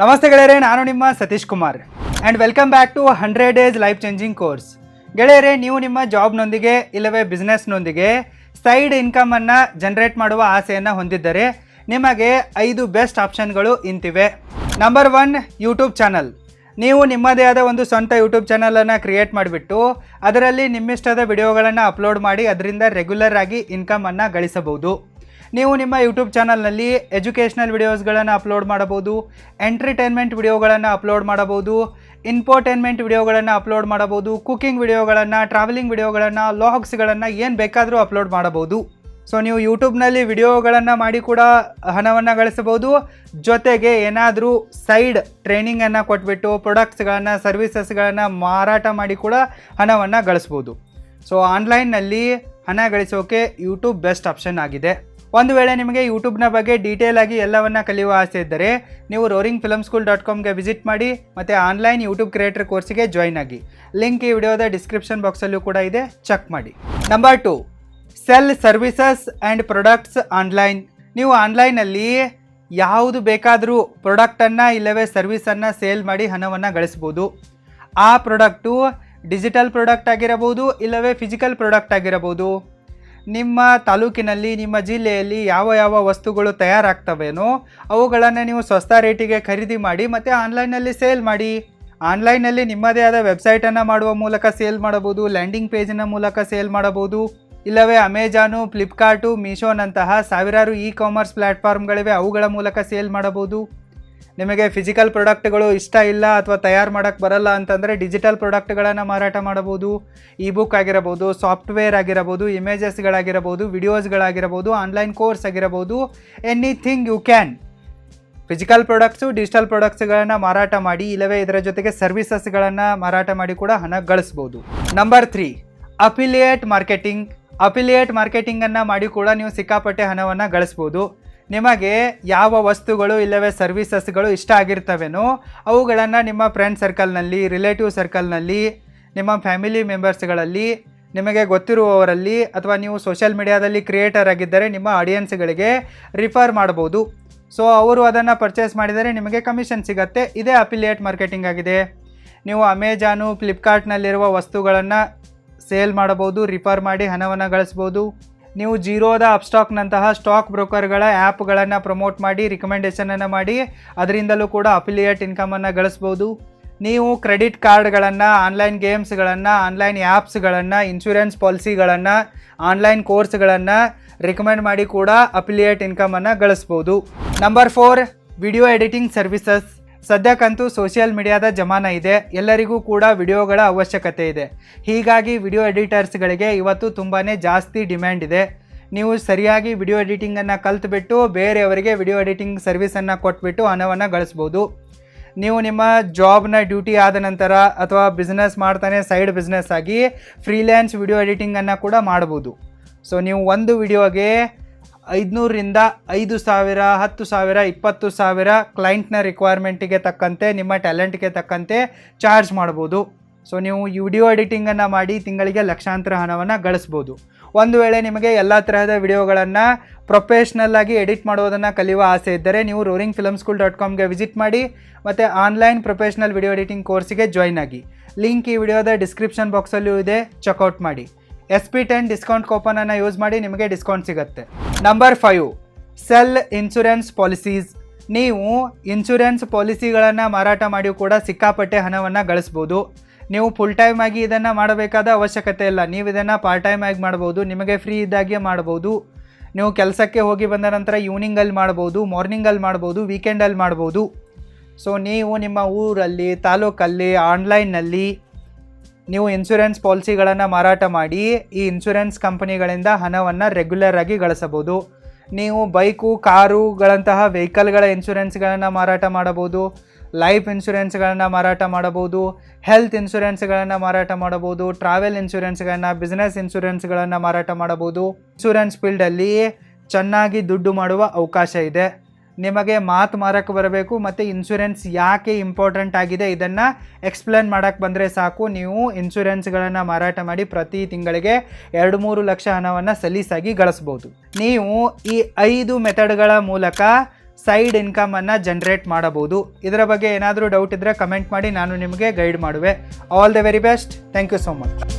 ನಮಸ್ತೆ ಗೆಳೆಯರೇ, ನಾನು ನಿಮ್ಮ Satish Kumar and welcome back to 100 days life changing course. ಗೆಳೆಯರೇ, ನೀವು ನಿಮ್ಮ ಜಾಬ್ನೊಂದಿಗೆ ಇಲ್ಲವೇ ಬಿಸ್ನೆಸ್ನೊಂದಿಗೆ ಸೈಡ್ ಇನ್ಕಮನ್ನು ಜನರೇಟ್ ಮಾಡುವ ಆಸೆಯನ್ನು ಹೊಂದಿದ್ದರೆ ನಿಮಗೆ 5 ಬೆಸ್ಟ್ ಆಪ್ಷನ್ಗಳು ಇಂತಿವೆ. Number 1, YouTube channel. ನೀವು ನಿಮ್ಮದೇ ಆದ ಒಂದು ಸ್ವಂತ ಯೂಟ್ಯೂಬ್ ಚಾನಲನ್ನು ಕ್ರಿಯೇಟ್ ಮಾಡಿಬಿಟ್ಟು ಅದರಲ್ಲಿ ನಿಮ್ಮಿಷ್ಟದ ವಿಡಿಯೋಗಳನ್ನು ಅಪ್ಲೋಡ್ ಮಾಡಿ ಅದರಿಂದ ರೆಗ್ಯುಲರ್ ಆಗಿ ಇನ್ಕಮನ್ನು ಗಳಿಸಬಹುದು. ನೀವು ನಿಮ್ಮ ಯೂಟ್ಯೂಬ್ ಚಾನಲ್ನಲ್ಲಿ ಎಜುಕೇಷನಲ್ ವಿಡಿಯೋಸ್ಗಳನ್ನು ಅಪ್ಲೋಡ್ ಮಾಡಬಹುದು, ಎಂಟರ್ಟೈನ್ಮೆಂಟ್ ವಿಡಿಯೋಗಳನ್ನು ಅಪ್ಲೋಡ್ ಮಾಡಬಹುದು, ಇನ್ಫೋಟೈನ್ಮೆಂಟ್ ವಿಡಿಯೋಗಳನ್ನು ಅಪ್ಲೋಡ್ ಮಾಡಬಹುದು, ಕುಕಿಂಗ್ ವಿಡಿಯೋಗಳನ್ನು, ಟ್ರಾವೆಲಿಂಗ್ ವಿಡಿಯೋಗಳನ್ನು, ಲಾಗ್ಸ್ಗಳನ್ನು ಏನು ಬೇಕಾದರೂ ಅಪ್ಲೋಡ್ ಮಾಡಬಹುದು. ಸೊ ನೀವು ಯೂಟ್ಯೂಬ್ನಲ್ಲಿ ವಿಡಿಯೋಗಳನ್ನು ಮಾಡಿ ಕೂಡ ಹಣವನ್ನು ಗಳಿಸಬಹುದು. ಜೊತೆಗೆ ಏನಾದರೂ ಸೈಡ್ ಟ್ರೈನಿಂಗನ್ನು ಕೊಟ್ಬಿಟ್ಟು ಪ್ರಾಡಕ್ಟ್ಸ್ಗಳನ್ನು, ಸರ್ವಿಸಸ್ಗಳನ್ನು ಮಾರಾಟ ಮಾಡಿ ಕೂಡ ಹಣವನ್ನು ಗಳಿಸ್ಬೋದು. ಸೊ ಆನ್ಲೈನ್ನಲ್ಲಿ ಹಣ ಗಳಿಸೋಕೆ ಯೂಟ್ಯೂಬ್ ಬೆಸ್ಟ್ ಆಪ್ಷನ್ ಆಗಿದೆ. ಒಂದು ವೇಳೆ ನಿಮಗೆ ಯೂಟ್ಯೂಬ್ನ ಬಗ್ಗೆ ಡೀಟೇಲ್ ಆಗಿ ಎಲ್ಲವನ್ನು ಕಲಿಯುವ ಆಸೆ ಇದ್ದರೆ ನೀವು roaringfilmschool.comಗೆ ವಿಸಿಟ್ ಮಾಡಿ ಮತ್ತು ಆನ್ಲೈನ್ ಯೂಟ್ಯೂಬ್ ಕ್ರಿಯೇಟರ್ ಕೋರ್ಸಿಗೆ ಜಾಯ್ನ್ ಆಗಿ. ಲಿಂಕ್ ಈ ವಿಡಿಯೋದ ಡಿಸ್ಕ್ರಿಪ್ಷನ್ ಬಾಕ್ಸಲ್ಲೂ ಕೂಡ ಇದೆ, ಚೆಕ್ ಮಾಡಿ. Number 2, cell services and products online. ನೀವು ಆನ್ಲೈನಲ್ಲಿ ಯಾವುದು ಬೇಕಾದರೂ ಪ್ರಾಡಕ್ಟನ್ನು ಇಲ್ಲವೇ ಸರ್ವಿಸನ್ನು ಸೇಲ್ ಮಾಡಿ ಹಣವನ್ನು ಗಳಿಸ್ಬೋದು. ಆ ಪ್ರಾಡಕ್ಟು ಡಿಜಿಟಲ್ ಪ್ರಾಡಕ್ಟ್ ಆಗಿರಬಹುದು, ಇಲ್ಲವೇ ಫಿಸಿಕಲ್ ಪ್ರಾಡಕ್ಟ್ ಆಗಿರಬಹುದು. ನಿಮ್ಮ ತಾಲೂಕಿನಲ್ಲಿ, ನಿಮ್ಮ ಜಿಲ್ಲೆಯಲ್ಲಿ ಯಾವ ಯಾವ ವಸ್ತುಗಳು ತಯಾರಾಗ್ತವೇನೋ ಅವುಗಳನ್ನು ನೀವು ಸಸ್ತಾ ರೇಟಿಗೆ ಖರೀದಿ ಮಾಡಿ ಮತ್ತು ಆನ್ಲೈನಲ್ಲಿ ಸೇಲ್ ಮಾಡಿ. ಆನ್ಲೈನಲ್ಲಿ ನಿಮ್ಮದೇ ಆದ ವೆಬ್ಸೈಟನ್ನು ಮಾಡುವ ಮೂಲಕ ಸೇಲ್ ಮಾಡಬಹುದು, ಲ್ಯಾಂಡಿಂಗ್ ಪೇಜಿನ ಮೂಲಕ ಸೇಲ್ ಮಾಡಬಹುದು, ಇಲ್ಲವೇ ಅಮೆಜಾನು, ಫ್ಲಿಪ್ಕಾರ್ಟು, ಮೀಶೋನಂತಹ ಸಾವಿರಾರು ಕಾಮರ್ಸ್ ಪ್ಲ್ಯಾಟ್ಫಾರ್ಮ್ಗಳಿವೆ, ಅವುಗಳ ಮೂಲಕ ಸೇಲ್ ಮಾಡಬಹುದು. ನಿಮಗೆ ಫಿಸಿಕಲ್ ಪ್ರಾಡಕ್ಟ್ಗಳು ಇಷ್ಟ ಇಲ್ಲ ಅಥವಾ ತಯಾರು ಮಾಡೋಕ್ಕೆ ಬರಲ್ಲ ಅಂತಂದರೆ ಡಿಜಿಟಲ್ ಪ್ರಾಡಕ್ಟ್ಗಳನ್ನು ಮಾರಾಟ ಮಾಡಬಹುದು. ಇ ಬುಕ್ ಆಗಿರಬಹುದು, ಸಾಫ್ಟ್ವೇರ್ ಆಗಿರಬಹುದು, ಇಮೇಜಸ್ಗಳಾಗಿರಬಹುದು, ವಿಡಿಯೋಸ್ಗಳಾಗಿರಬಹುದು, ಆನ್ಲೈನ್ ಕೋರ್ಸ್ ಆಗಿರಬಹುದು, anything you can. Physical products, digital ಪ್ರಾಡಕ್ಟ್ಸ್ಗಳನ್ನು ಮಾರಾಟ ಮಾಡಿ, ಇಲ್ಲವೇ ಇದರ ಜೊತೆಗೆ ಸರ್ವಿಸಸ್ಗಳನ್ನು ಮಾರಾಟ ಮಾಡಿ ಕೂಡ ಹಣ ಗಳಿಸ್ಬೋದು. Number 3, affiliate marketing. ಅಫಿಲಿಯೇಟ್ ಮಾರ್ಕೆಟಿಂಗನ್ನು ಮಾಡಿ ಕೂಡ ನೀವು ಸಿಕ್ಕಾಪಟ್ಟೆ ಹಣವನ್ನು ಗಳಿಸ್ಬೋದು. ನಿಮಗೆ ಯಾವ ವಸ್ತುಗಳು ಇಲ್ಲವೇ ಸರ್ವಿಸಸ್ಗಳು ಇಷ್ಟ ಆಗಿರ್ತವೇನೋ ಅವುಗಳನ್ನು ನಿಮ್ಮ ಫ್ರೆಂಡ್ ಸರ್ಕಲ್ನಲ್ಲಿ, ರಿಲೇಟಿವ್ ಸರ್ಕಲ್ನಲ್ಲಿ, ನಿಮ್ಮ ಫ್ಯಾಮಿಲಿ ಮೆಂಬರ್ಸ್ಗಳಲ್ಲಿ, ನಿಮಗೆ ಗೊತ್ತಿರುವವರಲ್ಲಿ ಅಥವಾ ನೀವು ಸೋಷಿಯಲ್ ಮೀಡಿಯಾದಲ್ಲಿ ಕ್ರಿಯೇಟರ್ ಆಗಿದ್ದರೆ ನಿಮ್ಮ ಆಡಿಯನ್ಸ್ಗಳಿಗೆ ರಿಫರ್ ಮಾಡ್ಬೋದು. ಸೊ ಅವರು ಅದನ್ನು ಪರ್ಚೇಸ್ ಮಾಡಿದರೆ ನಿಮಗೆ ಕಮಿಷನ್ ಸಿಗುತ್ತೆ. ಇದೇ ಅಫಿಲಿಯೇಟ್ ಮಾರ್ಕೆಟಿಂಗ್ ಆಗಿದೆ. ನೀವು ಅಮೆಜಾನು, ಫ್ಲಿಪ್ಕಾರ್ಟ್ನಲ್ಲಿರುವ ವಸ್ತುಗಳನ್ನು ಸೇಲ್ ಮಾಡಬಹುದು, ರಿಫರ್ ಮಾಡಿ ಹಣವನ್ನು ಗಳಿಸ್ಬೋದು. ನೀವು ಜೀರೋದ ಅಪ್ಸ್ಟಾಕ್ನಂತಹ ಸ್ಟಾಕ್ ಬ್ರೋಕರ್ಗಳ ಆ್ಯಪ್ಗಳನ್ನು ಪ್ರಮೋಟ್ ಮಾಡಿ, ರಿಕಮೆಂಡೇಷನನ್ನು ಮಾಡಿ ಅದರಿಂದಲೂ ಕೂಡ ಅಫಿಲಿಯೇಟ್ ಇನ್ಕಮನ್ನು ಗಳಿಸ್ಬೋದು. ನೀವು ಕ್ರೆಡಿಟ್ ಕಾರ್ಡ್ಗಳನ್ನು, ಆನ್ಲೈನ್ ಗೇಮ್ಸ್ಗಳನ್ನು, ಆನ್ಲೈನ್ ಆ್ಯಪ್ಸ್ಗಳನ್ನು, ಇನ್ಶೂರೆನ್ಸ್ ಪಾಲಿಸಿಗಳನ್ನು, ಆನ್ಲೈನ್ ಕೋರ್ಸ್ಗಳನ್ನು ರಿಕಮೆಂಡ್ ಮಾಡಿ ಕೂಡ ಅಫಿಲಿಯೇಟ್ ಇನ್ಕಮನ್ನು ಗಳಿಸ್ಬೋದು. Number 4, video editing services. ಸದ್ಯಕ್ಕಂತೂ ಸೋಷಿಯಲ್ ಮೀಡಿಯಾದ ಜಮಾನ ಇದೆ, ಎಲ್ಲರಿಗೂ ಕೂಡ ವಿಡಿಯೋಗಳ ಅವಶ್ಯಕತೆ ಇದೆ. ಹೀಗಾಗಿ ವಿಡಿಯೋ ಎಡಿಟರ್ಸ್ಗಳಿಗೆ ಇವತ್ತು ತುಂಬಾ ಜಾಸ್ತಿ ಡಿಮ್ಯಾಂಡ್ ಇದೆ. ನೀವು ಸರಿಯಾಗಿ ವಿಡಿಯೋ ಎಡಿಟಿಂಗನ್ನು ಕಲ್ತ್ಬಿಟ್ಟು ಬೇರೆಯವರಿಗೆ ವಿಡಿಯೋ ಎಡಿಟಿಂಗ್ ಸರ್ವಿಸನ್ನು ಕೊಟ್ಬಿಟ್ಟು ಹಣವನ್ನು ಗಳಿಸ್ಬೋದು. ನೀವು ನಿಮ್ಮ ಜಾಬ್ನ ಡ್ಯೂಟಿ ಆದ ನಂತರ ಅಥವಾ ಬಿಸ್ನೆಸ್ ಮಾಡ್ತಾನೆ ಸೈಡ್ ಬಿಸ್ನೆಸ್ ಆಗಿ ಫ್ರೀಲ್ಯಾನ್ಸ್ ವಿಡಿಯೋ ಎಡಿಟಿಂಗನ್ನು ಕೂಡ ಮಾಡ್ಬೋದು. ಸೊ ನೀವು ಒಂದು ವಿಡಿಯೋಗೆ 500ರಿಂದ 5,000, 10,000, 20,000 ಕ್ಲೈಂಟ್ನ ರಿಕ್ವೈರ್ಮೆಂಟಿಗೆ ತಕ್ಕಂತೆ, ನಿಮ್ಮ ಟ್ಯಾಲೆಂಟ್ಗೆ ತಕ್ಕಂತೆ ಚಾರ್ಜ್ ಮಾಡ್ಬೋದು. ಸೊ ನೀವು ವಿಡಿಯೋ ಎಡಿಟಿಂಗನ್ನು ಮಾಡಿ ತಿಂಗಳಿಗೆ ಲಕ್ಷಾಂತರ ಹಣವನ್ನು ಗಳಿಸ್ಬೋದು. ಒಂದು ವೇಳೆ ನಿಮಗೆ ಎಲ್ಲ ತರಹದ ವಿಡಿಯೋಗಳನ್ನು ಪ್ರೊಫೆಷ್ನಲ್ಲಾಗಿ ಎಡಿಟ್ ಮಾಡೋದನ್ನು ಕಲಿಯುವ ಆಸೆ ಇದ್ದರೆ ನೀವು roaringfilmschool.comಗೆ ವಿಸಿಟ್ ಮಾಡಿ ಮತ್ತು ಆನ್ಲೈನ್ ಪ್ರೊಫೆಷ್ನಲ್ ವಿಡಿಯೋ ಎಡಿಟಿಂಗ್ ಕೋರ್ಸಿಗೆ ಜಾಯ್ನ್ ಆಗಿ. ಲಿಂಕ್ ಈ ವಿಡಿಯೋದ ಡಿಸ್ಕ್ರಿಪ್ಷನ್ ಬಾಕ್ಸಲ್ಲೂ ಇದೆ, ಚೆಕ್ಔಟ್ ಮಾಡಿ. SP10 ಡಿಸ್ಕೌಂಟ್ ಕೂಪನನ್ನು ಯೂಸ್ ಮಾಡಿ, ನಿಮಗೆ ಡಿಸ್ಕೌಂಟ್ ಸಿಗುತ್ತೆ. Number 5, cell insurance policies. ನೀವು ಇನ್ಶೂರೆನ್ಸ್ ಪಾಲಿಸಿಗಳನ್ನು ಮಾರಾಟ ಮಾಡಿ ಕೂಡ ಸಿಕ್ಕಾಪಟ್ಟೆ ಹಣವನ್ನು ಗಳಿಸ್ಬೋದು. ನೀವು ಫುಲ್ ಟೈಮ್ ಆಗಿ ಇದನ್ನು ಮಾಡಬೇಕಾದ ಅವಶ್ಯಕತೆ ಇಲ್ಲ. ನೀವು ಇದನ್ನು ಪಾರ್ಟ್ ಟೈಮ್ ಆಗಿ ಮಾಡ್ಬೋದು, ನಿಮಗೆ ಫ್ರೀ ಇದ್ದಾಗೆ ಮಾಡ್ಬೋದು. ನೀವು ಕೆಲಸಕ್ಕೆ ಹೋಗಿ ಬಂದ ನಂತರ ಈವ್ನಿಂಗಲ್ಲಿ ಮಾಡ್ಬೋದು, ಮಾರ್ನಿಂಗಲ್ಲಿ ಮಾಡ್ಬೋದು, ವೀಕೆಂಡಲ್ಲಿ ಮಾಡ್ಬೋದು. ಸೊ ನೀವು ನಿಮ್ಮ ಊರಲ್ಲಿ, ತಾಲೂಕಲ್ಲಿ, ಆನ್ಲೈನ್ನಲ್ಲಿ ನೀವು ಇನ್ಶೂರೆನ್ಸ್ ಪಾಲಿಸಿಗಳನ್ನು ಮಾರಾಟ ಮಾಡಿ ಈ ಇನ್ಶೂರೆನ್ಸ್ ಕಂಪನಿಗಳಿಂದ ಹಣವನ್ನು ರೆಗ್ಯುಲರ್ ಆಗಿ ಗಳಿಸಬಹುದು. ನೀವು ಬೈಕು, ಕಾರುಗಳಂತಹ ವೆಹಿಕಲ್ಗಳ ಇನ್ಶೂರೆನ್ಸ್ಗಳನ್ನು ಮಾರಾಟ ಮಾಡಬಹುದು, ಲೈಫ್ ಇನ್ಶೂರೆನ್ಸ್ಗಳನ್ನು ಮಾರಾಟ ಮಾಡಬಹುದು, ಹೆಲ್ತ್ ಇನ್ಶೂರೆನ್ಸ್ಗಳನ್ನು ಮಾರಾಟ ಮಾಡಬಹುದು, ಟ್ರಾವೆಲ್ ಇನ್ಶೂರೆನ್ಸ್ಗಳನ್ನು, ಬಿಸ್ನೆಸ್ ಇನ್ಶೂರೆನ್ಸ್ಗಳನ್ನು ಮಾರಾಟ ಮಾಡಬಹುದು. ಇನ್ಶೂರೆನ್ಸ್ ಫೀಲ್ಡಲ್ಲಿ ಚೆನ್ನಾಗಿ ದುಡ್ಡು ಮಾಡುವ ಅವಕಾಶ ಇದೆ. ನಿಮಗೆ ಮಾತು ಮಾರಕ್ಕೆ ಬರಬೇಕು ಮತ್ತು ಇನ್ಶೂರೆನ್ಸ್ ಯಾಕೆ ಇಂಪಾರ್ಟೆಂಟ್ ಆಗಿದೆ ಇದನ್ನು ಎಕ್ಸ್ಪ್ಲೇನ್ ಮಾಡೋಕ್ಕೆ ಬಂದರೆ ಸಾಕು. ನೀವು ಇನ್ಶೂರೆನ್ಸ್ಗಳನ್ನು ಮಾರಾಟ ಮಾಡಿ ಪ್ರತಿ ತಿಂಗಳಿಗೆ 2-3 ಲಕ್ಷ ಹಣವನ್ನು ಸಲೀಸಾಗಿ ಗಳಿಸ್ಬೋದು. ನೀವು ಈ 5 ಮೆಥಡ್ಗಳ ಮೂಲಕ ಸೈಡ್ ಇನ್ಕಮನ್ನು ಜನ್ರೇಟ್ ಮಾಡಬಹುದು. ಇದರ ಬಗ್ಗೆ ಏನಾದರೂ ಡೌಟ್ ಇದ್ದರೆ ಕಮೆಂಟ್ ಮಾಡಿ, ನಾನು ನಿಮಗೆ ಗೈಡ್ ಮಾಡುವೆ. All the very best. Thank you so much.